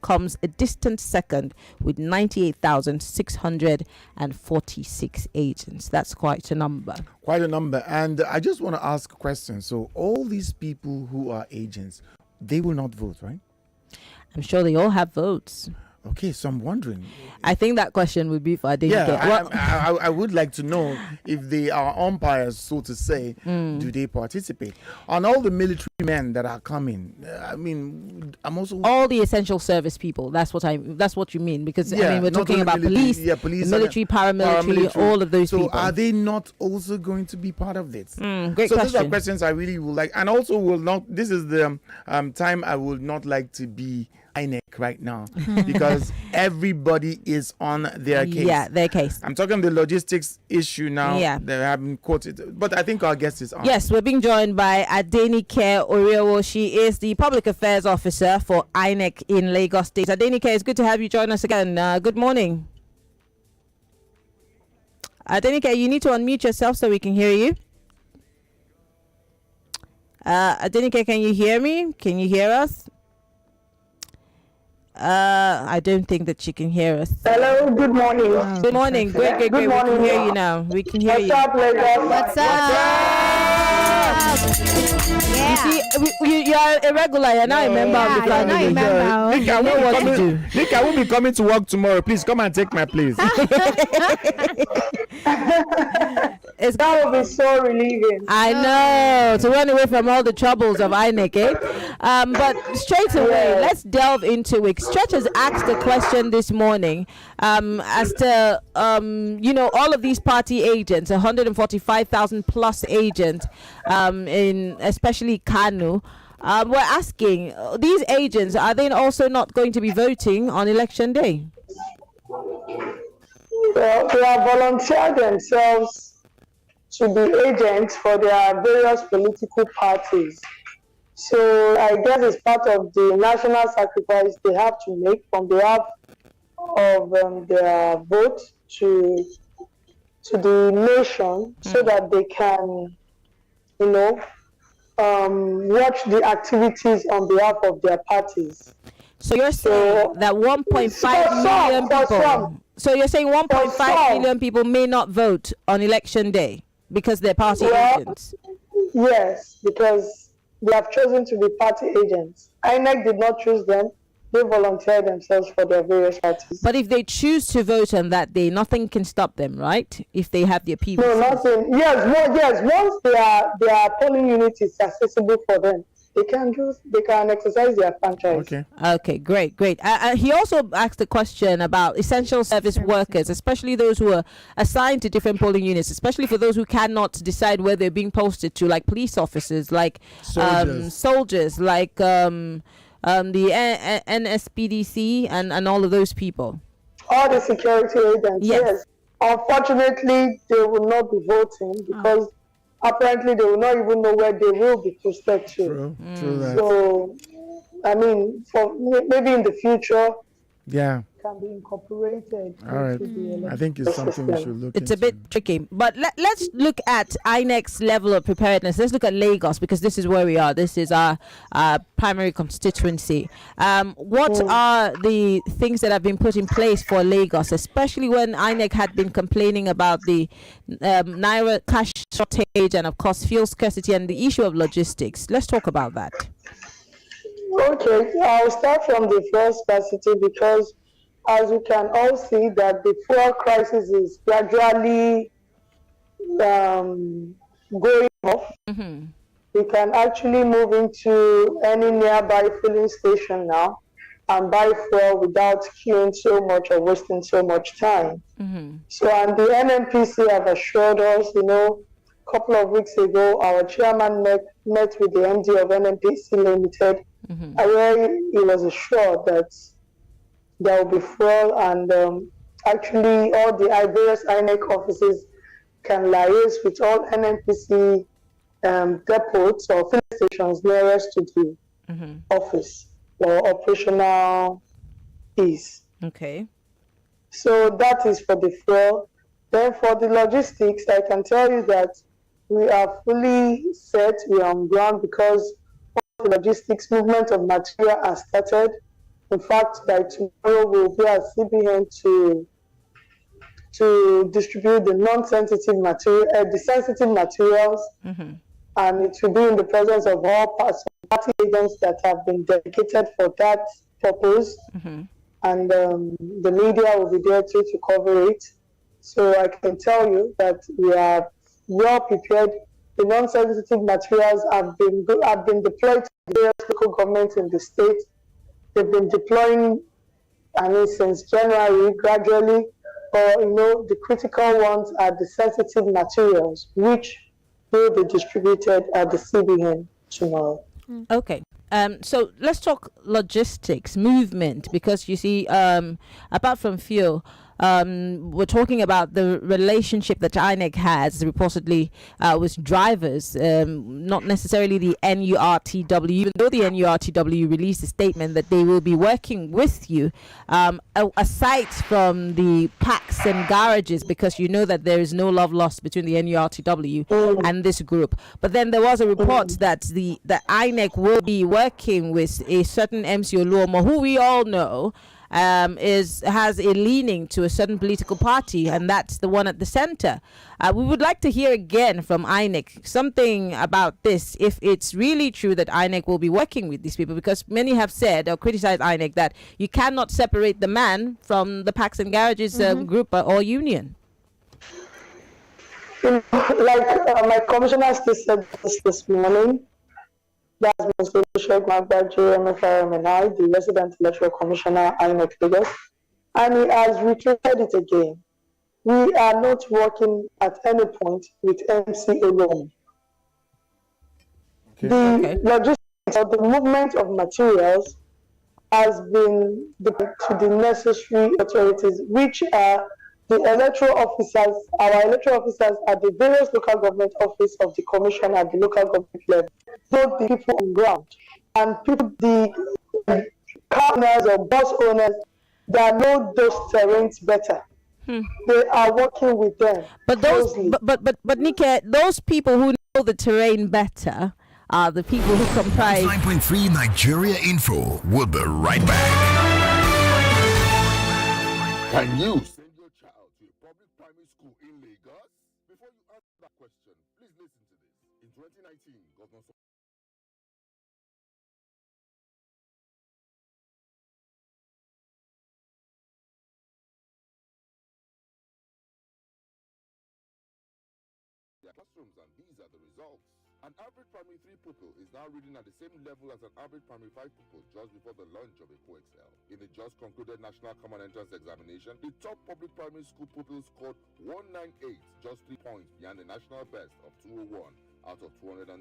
comes a distant second with 98,646 agents. That's quite a number. Quite a number. And I just want to ask a question. So all these people who are agents, they will not vote, right? I'm sure they all have votes. Okay, so I'm wondering. I think that question would be for Adenike. Yeah, I would like to know if they are umpires, so to say, do they participate? On all the military men that are coming, I mean, I'm also... All the essential service people, that's what you mean, because I mean, we're talking about police, police, military, paramilitary, all of those people. So are they not also going to be part of this? Great question. So these are questions I really would like, and also will not, this is the time I would not like to be INEC right now because everybody is on their case. Yeah, their case. I'm talking the logistics issue now. Yeah. They have been quoted, but I think our guest is on. Yes, we're being joined by Adenike Oriowo. She is the Public Affairs Officer for INEC in Lagos State. Adenike, it's good to have you join us again. Good morning. Adenike, you need to unmute yourself so we can hear you. Adenike, can you hear me? Can you hear us? I don't think that she can hear us. Hello, good morning. Good morning. Great. Good morning. We can hear you now. We can hear you. What's up, Lagos? What's up? You see, you are a regular. You're not a member of the Yeah, family. you're not a member. Nick, I will be coming to work tomorrow. Please come and take my place. That will be so relieving. I know, to run away from all the troubles of INEC, eh? But straight away, let's delve into it. Stretch has asked a question this morning as to, all of these party agents, 145,000 plus agents, in especially Kanu. We're asking, these agents, are they also not going to be voting on election day? Well, they have volunteered themselves to be agents for their various political parties. So I guess it's part of the national sacrifice they have to make on behalf of their vote to the nation so that they can, watch the activities on behalf of their parties. So you're saying that 1.5 million people. So you're saying 1.5 million people may not vote on election day because they're party agents? Yes, because they have chosen to be party agents. INEC did not choose them. They volunteered themselves for their various parties. But if they choose to vote on that day, nothing can stop them, right? If they have their PVC. No, nothing. Yes. Once their polling unit is accessible for them, they can exercise their franchise. Okay, great. He also asked a question about essential service workers, especially those who are assigned to different polling units, especially for those who cannot decide where they're being posted to, like police officers, like soldiers, like the NSPDC and all of those people. All the security agents, yes. Unfortunately, they will not be voting because apparently they will not even know where they will be posted to. True that. So, I mean, for maybe in the future, can be incorporated. All right. I think it's something we should look into. It's a bit tricky. But let's look at INEC's level of preparedness. Let's look at Lagos because this is where we are. This is our primary constituency. What are the things that have been put in place for Lagos, especially when INEC had been complaining about the Naira cash shortage and, of course, fuel scarcity and the issue of logistics? Let's talk about that. Okay, I'll start from the fuel scarcity because as you can all see that the fuel crisis is gradually going off. We can actually move into any nearby filling station now and buy fuel without queuing so much or wasting so much time. So, and the NNPC have assured us, a couple of weeks ago, our chairman met with the MD of NNPC Limited, where he was assured that there will be fuel and actually all the various INEC offices can liaise with all NNPC depots or filling stations nearest to the office for operational ease. Okay. So that is for the fuel. Then for the logistics, I can tell you that we are fully set, we are on ground because all the logistics movement of material has started. In fact, by tomorrow we'll be at CBN to distribute the non-sensitive material, the sensitive materials, and it will be in the presence of all party agents that have been dedicated for that purpose, and the media will be there too to cover it. So I can tell you that we are well prepared. The non-sensitive materials have been deployed to various local governments in the state. They've been deploying, since January gradually. But the critical ones are the sensitive materials, which will be distributed at the CBN tomorrow. Okay. So let's talk logistics, movement, because you see, apart from fuel, we're talking about the relationship that INEC has reportedly with drivers, not necessarily the NURTW, even though the NURTW released a statement that they will be working with you, aside from the packs and garages, because you know that there is no love lost between the NURTW and this group. But then there was a report that the INEC will be working with a certain MC Oluomo, who we all know has a leaning to a certain political party, and that's the one at the center. We would like to hear again from INEC something about this, if it's really true that INEC will be working with these people, because many have said or criticized INEC that you cannot separate the man from the Packs and Garages group or union. Like my commissioner still said this morning, that's Mr. Sheikh Magbaji, MFRM, and I, the resident electoral commissioner, INEC Lagos, and he has reiterated it again. We are not working at any point with MC alone. The logistics of the movement of materials has been to the necessary authorities, which are the electoral officers, our electoral officers at the various local government office of the commission at the local government level, both the people on ground and people, the car owners or bus owners that know those terrains better. They are working with them. But Nike, those people who know the terrain better are the people who comprise 9.3 Nigeria Info. We'll be right back. Can you send your child to a public primary school in Lagos? Before you answer that question, please listen to this. In 2019, Governor their classrooms, and these are the results. An average primary 3 pupil is now reading at the same level as an average primary 5 pupil just before the launch of a co-excel. In the just concluded National Common Entrance Examination, the top public primary school pupil scored 198, just 3 points behind the national best of 201 out of 210.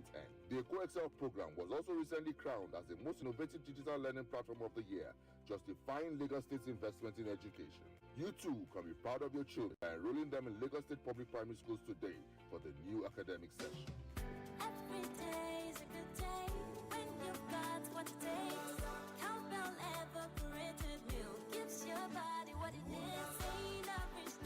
The co-excel program was also recently crowned as the most innovative digital learning platform of the year, justifying Lagos State's investment in education. You too can be proud of your children by enrolling them in Lagos State Public Primary Schools today for the new academic session. Every day is a good day when you've got what it takes. Cowbell evaporated milk gives your body what it needs. Say nourish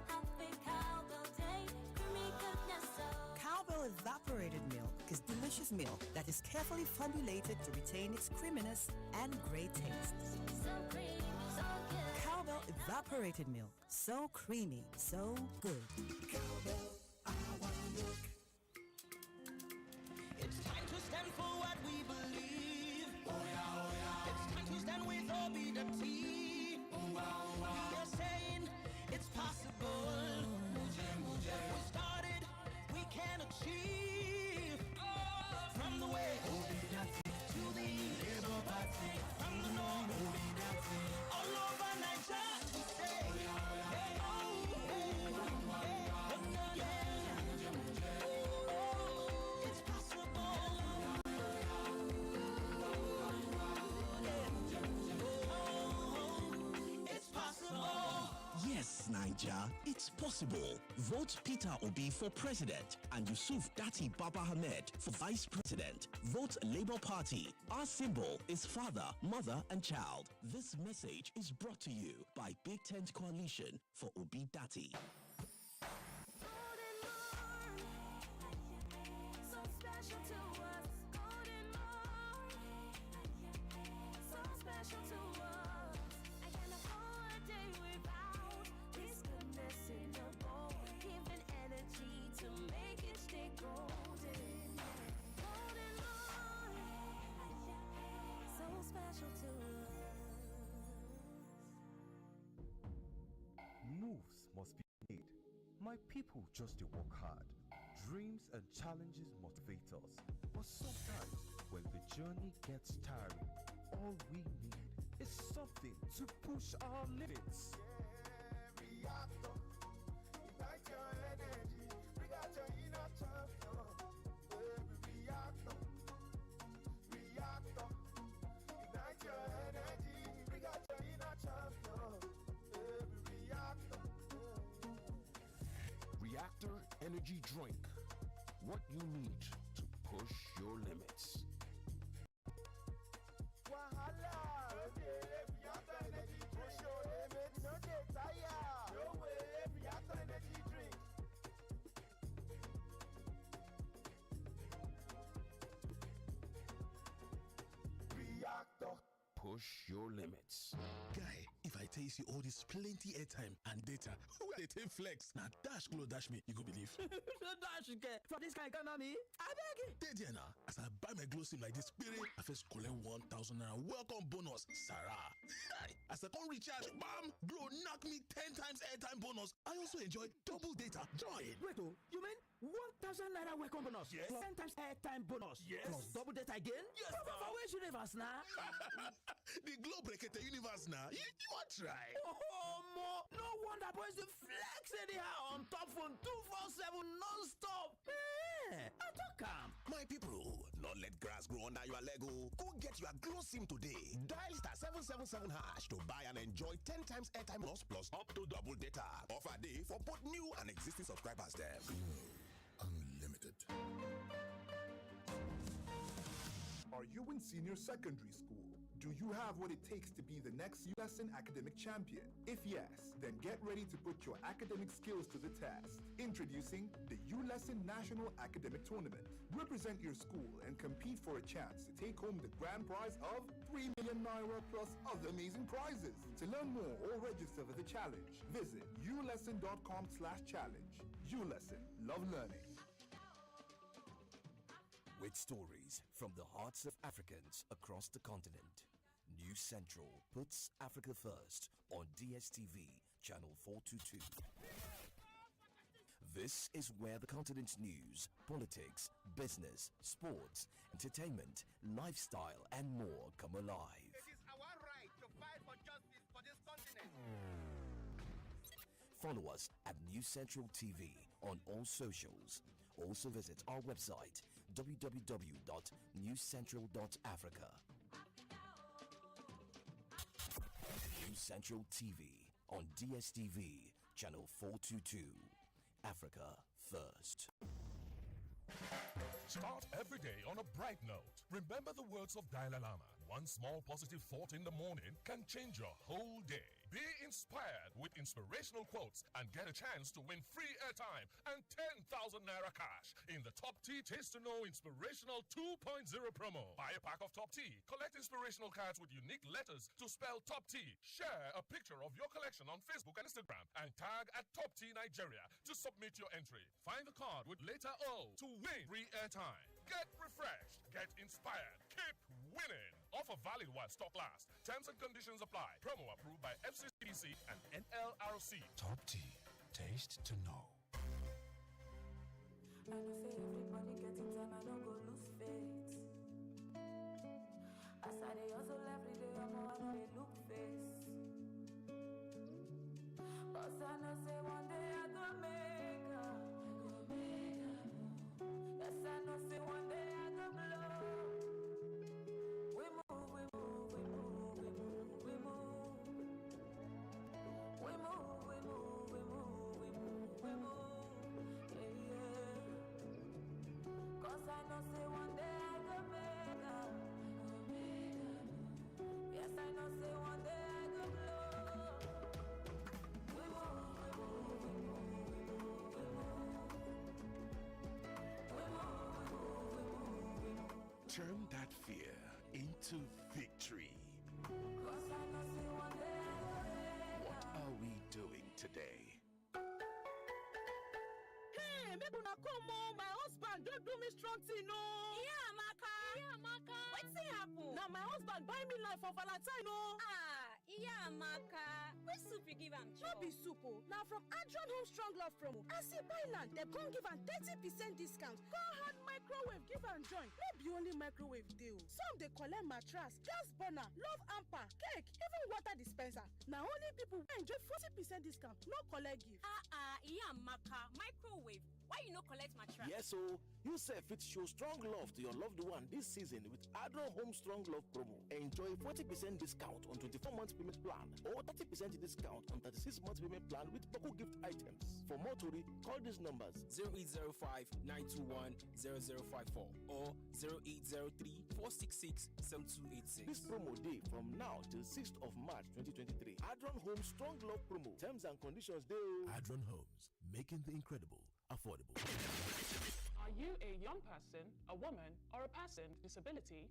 happy cowbell day, creamy goodness Cowbell evaporated milk is delicious milk that is carefully formulated to retain its creaminess and great taste. so creamy, so good. Cowbell evaporated milk, so creamy, so good. Cowbell, I want milk. It's time to stand for what we believe. Oh yeah, oh yeah. It's time to stand with Obidati. Oh wow, oh wow. We are saying it's possible. We started, we can achieve. From the way to the Labour Party, from the north all over Nigeria. We say, hey, oh, hey, it's possible. It's possible. Yes, Niger, it's possible. Vote Peter Obi for president and Yusuf Dati Baba Ahmed for vice president. Vote Labour Party. Our symbol is father, mother, and child. This message is brought to you by Big Tent Coalition for Obi Dati. So special to us, golden more. So My people just to work hard. Dreams and challenges motivate us. But sometimes, when the journey gets tiring, all we need is something to push our limits. Reactor, ignite your energy, bring out your inner champion. Reactor, ignite your energy, bring out your inner champion. Reactor Energy Drink. What you need to push your limits. Wahala, Reactor Energy, push your limits. No get tired. No way, Reactor Energy drink. Reactor. Push your limits. Guy, if I tell you see all this plenty airtime and data, where they take flex? Now dash glow dash me, you go believe. Dash get for this kind of economy. I beg Dey there now. As I buy my glow sim like this, spirit, I first collect 1,000 naira welcome bonus. Sarah. As I come recharge, bam, glow knock me 10 times airtime bonus. I also enjoy double data. Join. Wait, oh, you mean 1,000 naira welcome bonus? Yes. 10 times airtime bonus? Yes. Plus double data again? Yes. For which universe now? The glow break the universe now. You want try? Oh, no wonder boys the flex anyhow on top phone 247 non-stop. Hey, I talk am. My people, not let grass grow under your Lego. Go get your glow sim today. Dial *777# to buy and enjoy 10 times airtime plus up to double data. Offer day for both new and existing subscribers there. Unlimited. Are you in senior secondary school? Do you have what it takes to be the next ULESSON academic champion? If yes, then get ready to put your academic skills to the test. Introducing the ULESSON National Academic Tournament. Represent your school and compete for a chance to take home the grand prize of 3 million naira plus other amazing prizes. To learn more or register for the challenge, visit ulesson.com/challenge. ULESSON. Love learning. With stories from the hearts of Africans across the continent, News Central puts Africa first on DSTV channel 422. This is where the continent's news, politics, business, sports, entertainment, lifestyle, and more come alive. It is our right to fight for justice for this continent. Follow us at News Central TV on all socials. Also visit our website www.newscentral.africa. News Central TV on DSTV channel 422. Africa first. Start every day on a bright note. Remember the words of Dalai Lama. One small positive thought in the morning can change your whole day. Be inspired with inspirational quotes and get a chance to win free airtime and 10,000 naira cash in the Top Tea Taste to Know Inspirational 2.0 promo. Buy a pack of Top Tea, collect inspirational cards with unique letters to spell Top Tea. Share a picture of your collection on Facebook and Instagram and tag at Top Tea Nigeria to submit your entry. Find the card with letter O to win free airtime. Get refreshed, get inspired, keep winning. Offer valid while stock lasts. Terms and conditions apply. Promo approved by FCCC and NLRC. Top Tea. Taste to know. I know say everybody getting time, I don't go lose faith. As I dey hustle every day, I know they look face. Cause I know say one day I go make up. Yes, I know say one day I go blow. We move, we move, we move, we move, we move. We move, we move, we move, we move, we move. Yeah, yeah. Cause I know say one day I go make up. Yes, I know say one day I go blow. We move, we move, we move, we move, we move. We move, we move, we move, we move. Turn that fear into victory. Cause I know say one day I go make What are we doing today? Hey, make una come on. My husband don't do me strong thing, no. Yeah, Amaka. Wetin happen? Now my husband buy me life for Valentine, no. Ah, Yeah, Maka. Which soup you give am chop? No be soup o. Na from Adron Home Strong Love promo. As you buy land, dem come give am 30% discount. Go ahead microwave give am join. No be only microwave dey o. Some dey collect mattress, gas burner, love hamper, cake, even water dispenser. Na only people wey enjoy 40% discount no collect gift. Yeah, Maka. Microwave. Why you no collect mattress? Yes, so you say fit show strong love to your loved one this season with Adron Home Strong Love promo. Enjoy 40% discount on 24 months payment plan or 30% discount on 36 months payment plan with Poco gift items. For more Tori, call these numbers 0805 921 0054 or 0803 466 7286. This promo day from now till 6th of March 2023. Adron Home Strong Love promo. Terms and conditions dey. Adron Homes, making the incredible affordable. Are you a young person, a woman, or a person with disability?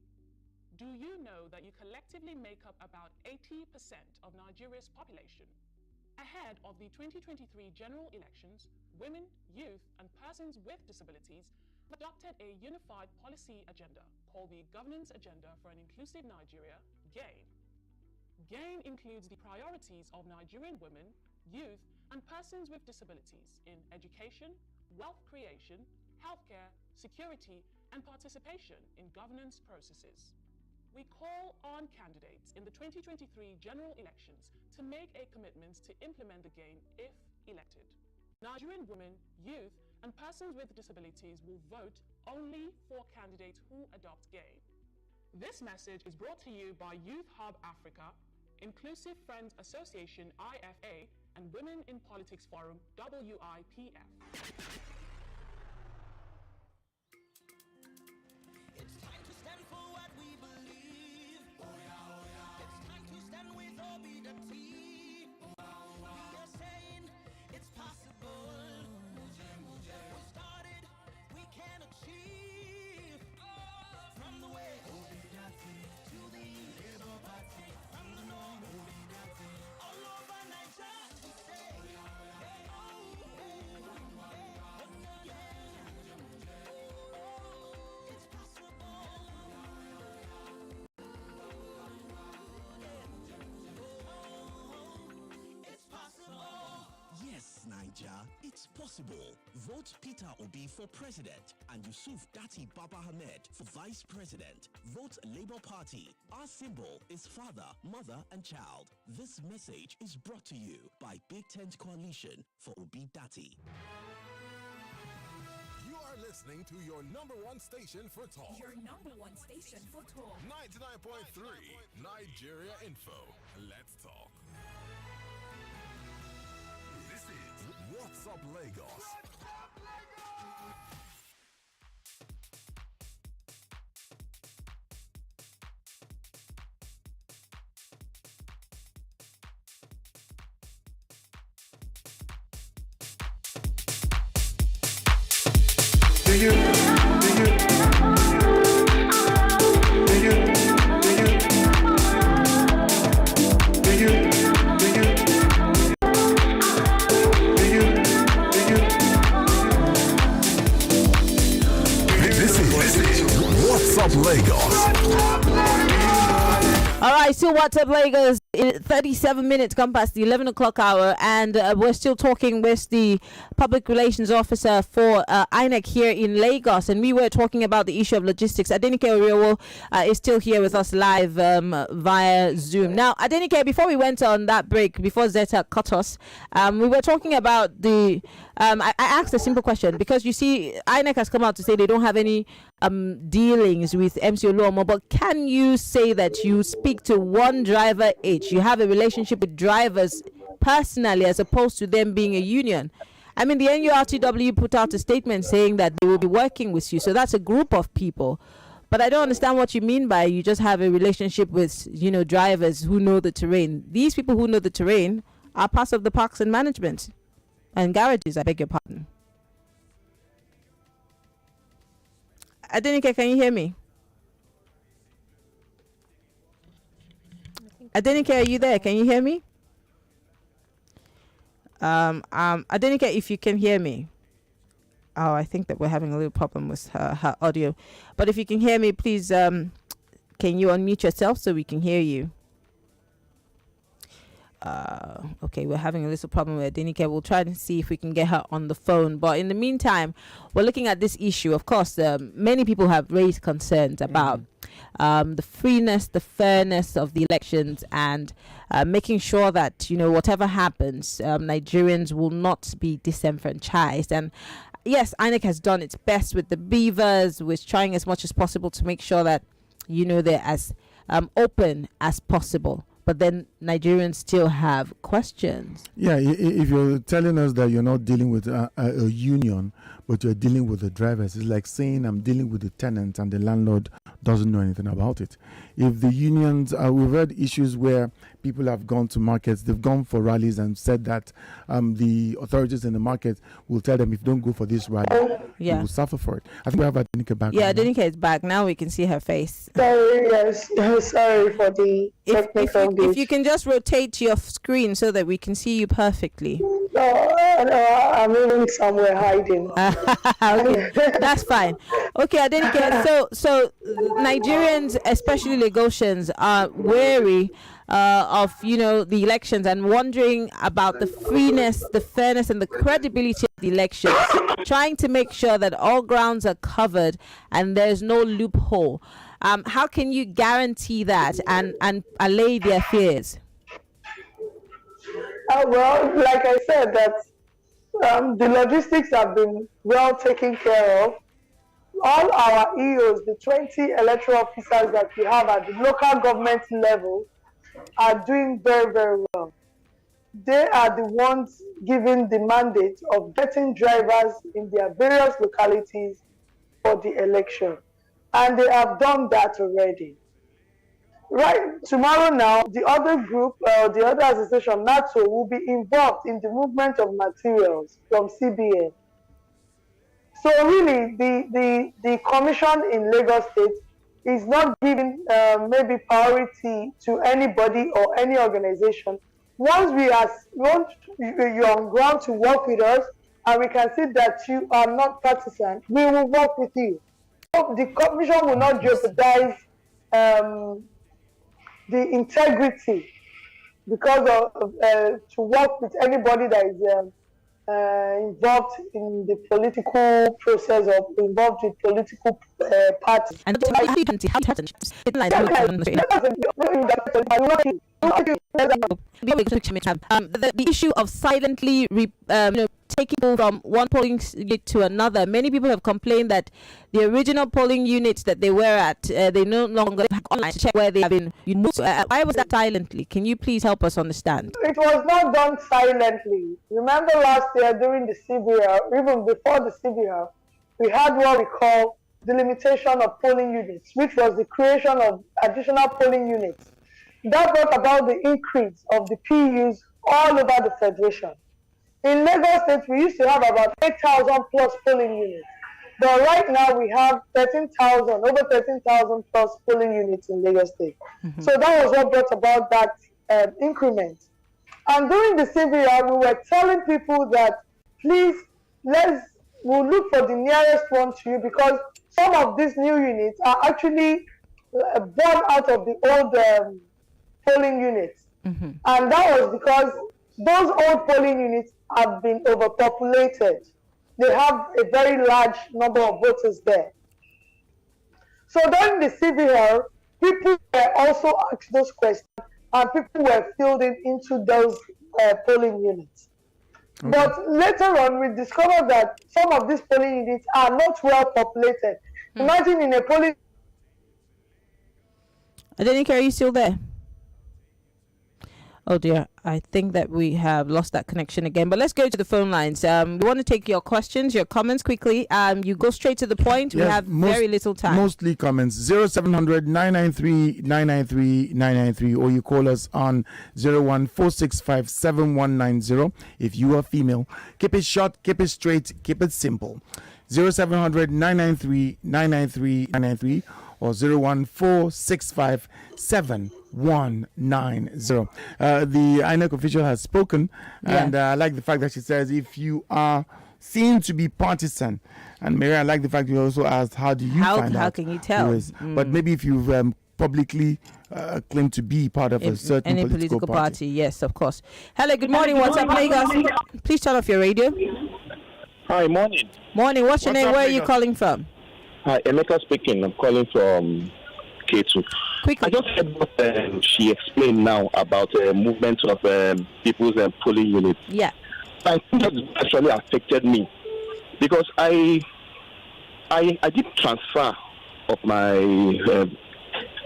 Do you know that you collectively make up about 80% of Nigeria's population? Ahead of the 2023 general elections, women, youth, and persons with disabilities adopted a unified policy agenda called the Governance Agenda for an Inclusive Nigeria, GAIN. GAIN includes the priorities of Nigerian women, youth, and persons with disabilities in education, wealth creation, healthcare, security, and participation in governance processes. We call on candidates in the 2023 general elections to make a commitment to implement the GAIN if elected. Nigerian women, youth, and persons with disabilities will vote only for candidates who adopt GAIN. This message is brought to you by Youth Hub Africa, Inclusive Friends Association IFA, and Women in Politics Forum WIPF. It's time to stand for what we believe. It's time to stand with Obidati. We are saying it's possible. We started, we can achieve. From the west to the east, from the north, all over Nigeria. We say, hey, oh, hey, oh, yeah. It's possible. It's possible. Yes, Niger, it's possible. Vote Peter Obi for president and Yusuf Dati Baba Ahmed for vice president. Vote Labour Party. Our symbol is father, mother, and child. This message is brought to you by Big Tent Coalition for Obi Dati. You are listening to your number one station for talk. Your number one station for talk. 99.3 Nigeria Info. Let's talk. This is What's Up Lagos. What's Up Lagos? All right, so what's up, Lagos? 37 minutes come past the 11 o'clock hour, and we're still talking with the public relations officer for INEC here in Lagos, and we were talking about the issue of logistics. Adenike Oriowo is still here with us live via Zoom. Now, Adenike, before we went on that break, before Zeta cut us, we were talking about the I asked a simple question, because you see INEC has come out to say they don't have any dealings with MC Oluomo, but can you say that you speak to one driver each? You have a relationship with drivers personally as opposed to them being a union. I mean, the NURTW put out a statement saying that they will be working with you, so that's a group of people. But I don't understand what you mean by you just have a relationship with, drivers who know the terrain. These people who know the terrain are part of the parks and management and garages, I beg your pardon. Adenike, can you hear me? Adenike, are you there? Can you hear me? Adenike, if you can hear me. Oh, I think that we're having a little problem with her audio. But if you can hear me, please, can you unmute yourself so we can hear you? Okay, we're having a little problem with Adenike. We'll try and see if we can get her on the phone. But in the meantime, we're looking at this issue. Of course, many people have raised concerns about the freeness, the fairness of the elections, and making sure that, whatever happens, Nigerians will not be disenfranchised. And yes, INEC has done its best with the beavers, with trying as much as possible to make sure that, they're as open as possible. But then Nigerians still have questions. Yeah, if you're telling us that you're not dealing with a union, but you're dealing with the drivers, it's like saying I'm dealing with the tenant and the landlord doesn't know anything about it. If the unions, we've heard issues where people have gone to markets, they've gone for rallies and said that the authorities in the market will tell them if you don't go for this rally, you will suffer for it. I think we have Adenike back. Yeah, Adenike is back. Now we can see her face. Sorry, yes. Sorry for the technical glitch. If you can just rotate your screen so that we can see you perfectly. No, I'm even somewhere hiding. Okay, that's fine. Okay, Adenike, so Nigerians, especially Lagosians, are wary of the elections and wondering about the freeness, the fairness, and the credibility of the elections, trying to make sure that all grounds are covered and there's no loophole. How can you guarantee that and allay their fears? Well, like I said, that the logistics have been well taken care of. All our EOs, the 20 electoral officers that we have at the local government level, are doing very, very well. They are the ones given the mandate of getting drivers in their various localities for the election. And they have done that already. Right, tomorrow now, the other group, the other association, NATO, will be involved in the movement of materials from CBN. So really, the commission in Lagos State is not giving maybe priority to anybody or any organization. Once you're on ground to work with us, and we can see that you are not partisan, we will work with you. So the commission will not jeopardize the integrity because of to work with anybody that is involved in the political process or involved with political parties. And the issue of silently taking people from one polling unit to another. Many people have complained that the original polling units that they were at, they no longer have online to check where they have been. Why was that silently? Can you please help us understand? It was not done silently. Remember last year during the CBR, even before the CBR, we had what we call the limitation of polling units, which was the creation of additional polling units. That brought about the increase of the PUs all over the Federation. In Lagos State, we used to have about 8,000 plus polling units. But right now, we have over 13,000 plus polling units in Lagos State. Mm-hmm. So that was what brought about that increment. And during the CBR, we were telling people that, please, we'll look for the nearest one to you because some of these new units are actually born out of the old polling units. Mm-hmm. And that was because those old polling units have been overpopulated. They have a very large number of voters there. So during the CBR, people were also asked those questions and people were filled into those polling units. Okay. But later on, we discovered that some of these polling units are not well populated. Imagine in a polling... Adenike, are you still there? Oh dear, I think that we have lost that connection again. But let's go to the phone lines. We want to take your questions, your comments quickly. You go straight to the point. Yes, we have very little time. Mostly comments. 0700 993 993 993, or you call us on 01465 7190. If you are female, keep it short, keep it straight, keep it simple. 0700 993 993 993 or 01465 7190. The INEC official has spoken, and I like the fact that she says if you are seen to be partisan, and Mary, I like the fact you also asked how do you find out? How can you tell? But maybe if you've publicly claim to be part of a certain any political party. Yes, of course. Hello, good morning. What's up, Lagos? Please turn off your radio. Hi, morning. Morning. What's your name? Where are you calling from? Hi, Emeka speaking. I'm calling from K2. Quickly. I just heard what she explained now about movement of people's polling units. Yeah. I think that actually affected me because I did transfer of my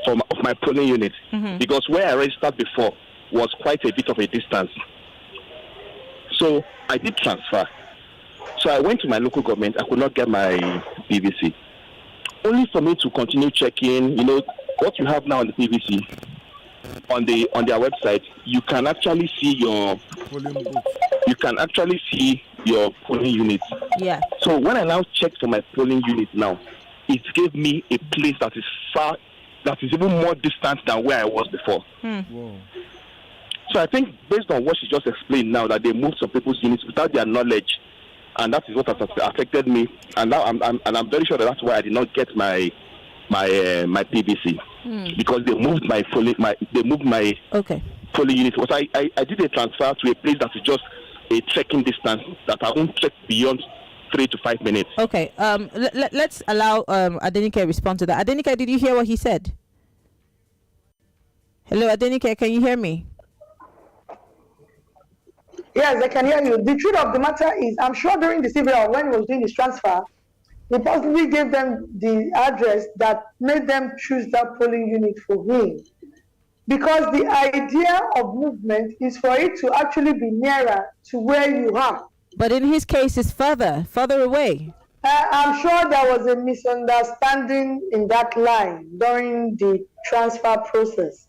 of my polling unit because where I registered before was quite a bit of a distance. So I did transfer. So I went to my local government. I could not get my PVC. Only for me to continue checking, what you have now on the PVC, on their website, you can actually see your polling units. Yeah. So when I now checked for my polling unit now, it gave me a place that is far, that is even more distant than where I was before. Whoa. So I think based on what she just explained now, that they moved some people's units without their knowledge, and that is what has affected me. And now I'm very sure that's why I did not get my PVC because they moved my polling unit. But I did a transfer to a place that is just a trekking distance that I won't trek beyond 3 to 5 minutes. Okay. Let's allow Adenike respond to that. Adenike, did you hear what he said? Hello, Adenike, can you hear me? Yes, I can hear you. The truth of the matter is, I'm sure during the CBR, when he was doing his transfer, he possibly gave them the address that made them choose that polling unit for him. Because the idea of movement is for it to actually be nearer to where you are. But in his case, it's further away. I'm sure there was a misunderstanding in that line during the transfer process.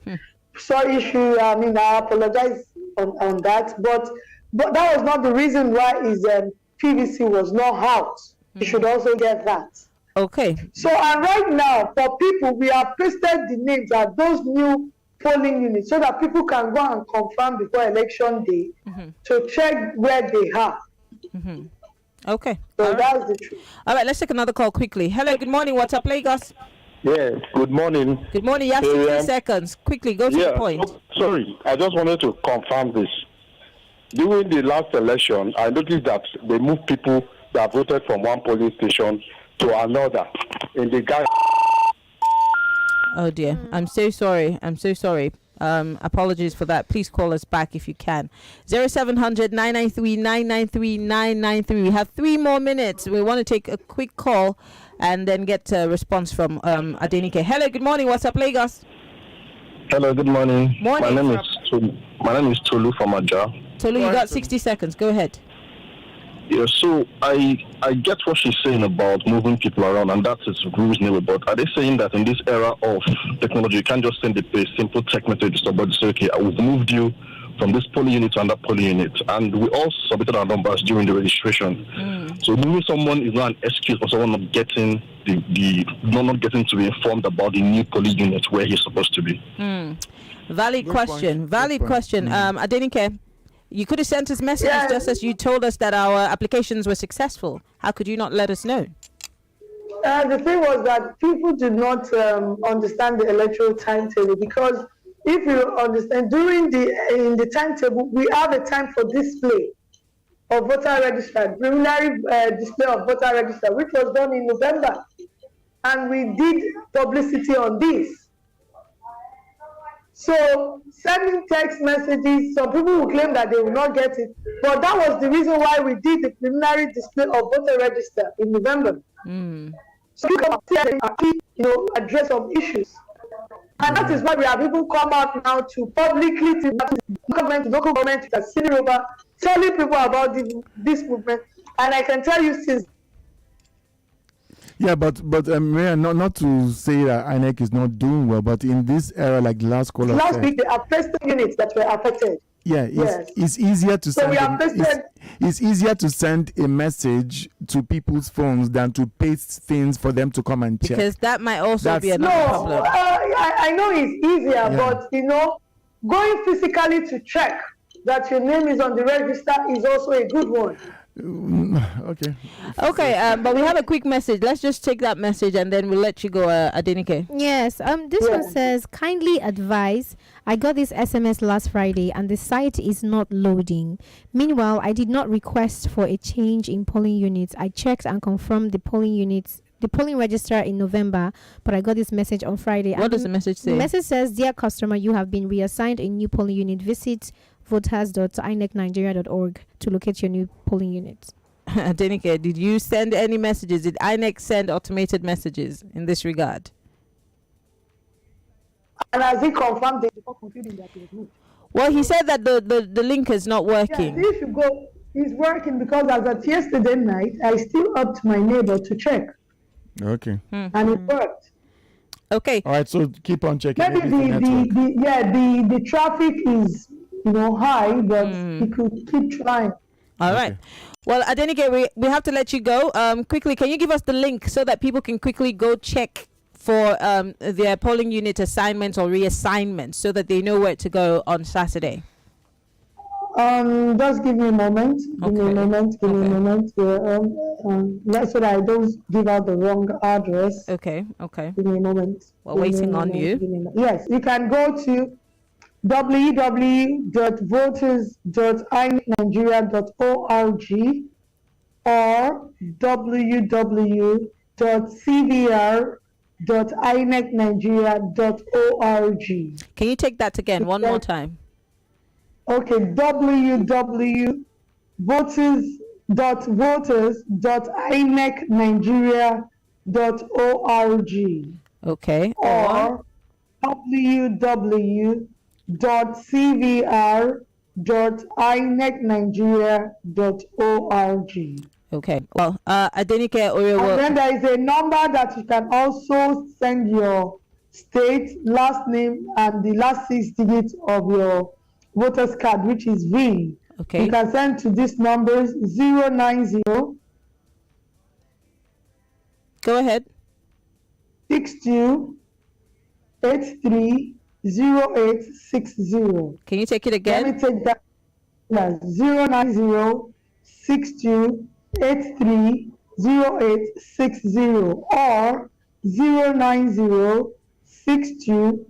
So issue, I apologize on that, but that was not the reason why his PVC was not out. You should also get that. Okay. So and right now, for people, we have pasted the names of those new polling units so that people can go and confirm before election day to check where they are. Okay. So that's the truth. All right, let's take another call quickly. Hello, good morning. What's up, Lagos? Yeah, good morning. Good morning. You have 60 seconds. Quickly, go to the point. Sorry, I just wanted to confirm this. During the last election, I noticed that they moved people that voted from one polling station to another in the guy. Oh dear, I'm so sorry. Apologies for that. Please call us back if you can. 0700 993 993 993. We have 3 more minutes. We want to take a quick call and then get a response from Adenike. Hello, good morning. What's up, Lagos? Hello, good morning. Morning. My name is Tolu from Aja. Tolu, you got 60 seconds. Go ahead. Yeah, so I get what she's saying about moving people around, and that is reasonable. But are they saying that in this era of technology, you can't just send a simple text message to somebody say, okay, we've moved you from this polling unit to another polling unit, and we all submitted our numbers during the registration. So moving someone is not an excuse for someone not getting not getting to be informed about the new polling unit where he's supposed to be. Valid question. Adenike, you could have sent us messages just as you told us that our applications were successful. How could you not let us know? The thing was that people did not understand the electoral timetable, because if you understand, in the timetable, we have a time for display of voter register, preliminary display of voter register, which was done in November. And we did publicity on this. So sending text messages, some people will claim that they will not get it, but that was the reason why we did the preliminary display of voter register in November. So we can address some issues. And that is why we have even come out now to publicly to local government, to send over, telling people about this movement. And I can tell you since. Yeah, but Maria, not to say that INEC is not doing well, but in this era, like the last caller last said, week, there are testing units that were affected. Yeah, it's easier to So send. we have It's easier to send a message to people's phones than to paste things for them to come and check. Because that might also be another problem. I know it's easier, but going physically to check that your name is on the register is also a good one. Okay. Okay, but we have a quick message. Let's just take that message and then we'll let you go, Adenike. Yes, this one says, kindly advise, I got this SMS last Friday and the site is not loading. Meanwhile, I did not request for a change in polling units. I checked and confirmed the polling registrar in November, but I got this message on Friday. What does the message say? The message says, dear customer, you have been reassigned a new polling unit. Visit voters.inecnigeria.org to locate your new polling unit. Adenike, did you send any messages? Did INEC send automated messages in this regard? And as he confirmed, they before concluding that it was moved. Well, he said that the link is not working. Yeah, if you go, it's working because as of yesterday night, I still upped my neighbor to check. Okay. And it worked. Okay. All right, so keep on checking. Maybe the traffic is high, but you could keep trying. All right. Well, Adenike, we have to let you go. Quickly, can you give us the link so that people can quickly go check for their polling unit assignments or reassignments so that they know where to go on Saturday? Just give me a moment. Give me a moment. Let's so that I don't give out the wrong address. Okay. Give me a moment. We're waiting on you. Yes, you can go to www.voters.inecnigeria.org or www.cvr.inecnigeria.org. Can you take that again one more time? Okay, www.voters.inecnigeria.org. Okay. Or www.cvr.inecnigeria.org. Okay. Well, Adenike Oriowo. And then there is a number that you can also send your state, last name, and the last 6 digits of your voter's card, which is VIN. Okay. You can send to these numbers 090. Go ahead. 62 830860. Can you take it again? Let me take that. 090 62 830860 or 090 62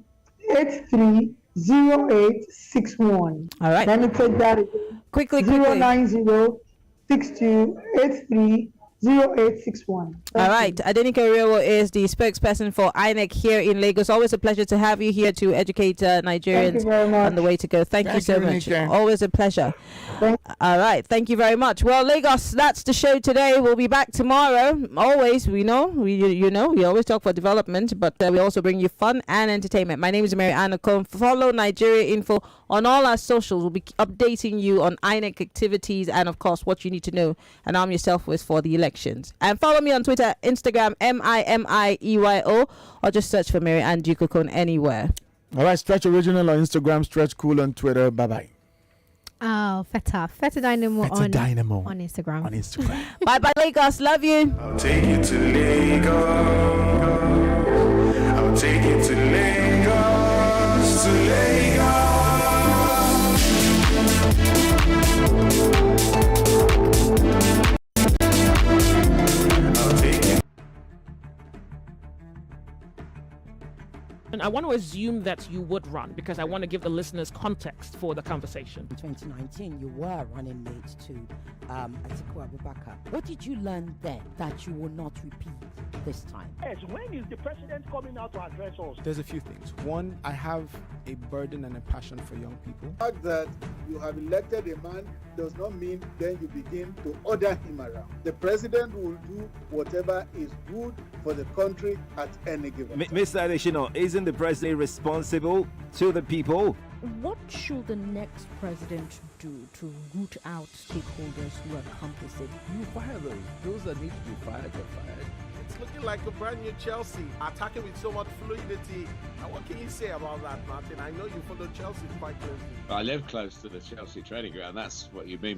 830861. All right. Let me take that again. Quickly. 090 62 830861. All right. Adenike Oriowo is the spokesperson for INEC here in Lagos. Always a pleasure to have you here to educate Nigerians on the way to go. Thank you so much. Always a pleasure. All right. Thank you very much. Well, Lagos, that's the show today. We'll be back tomorrow. Always, we always talk for development, but we also bring you fun and entertainment. My name is Mary Anna Combe. Follow Nigeria Info on all our socials. We'll be updating you on INEC activities and, of course, what you need to know and arm yourself with for the elections. And follow me on Twitter, Instagram, MIMIEYO, or just search for Mary Ann Dukokon anywhere. All right, Stretch Original on Instagram, Stretch Cool on Twitter. Bye-bye. Oh, Feta Dynamo on Instagram. Bye-bye, Lagos. Love you. I'll take you to Lagos. I'll take you to Lagos, to Lagos. And I want to assume that you would run because I want to give the listeners context for the conversation. In 2019, you were running mate to Atiku Abubakar. What did you learn then that you will not repeat this time? Yes, when is the president coming out to address us? There's a few things. One, I have a burden and a passion for young people. The fact that you have elected a man does not mean then you begin to order him around. The president will do whatever is good for the country at any given time. Mr. Adeshino, isn't the president responsible to the people? What should the next president do to root out stakeholders who are complicit? You fire those. Those that need to be fired are fired. It's looking like a brand new Chelsea, attacking with so much fluidity. And what can you say about that, Martin? I know you follow Chelsea quite closely. I live close to the Chelsea training ground. That's what you mean by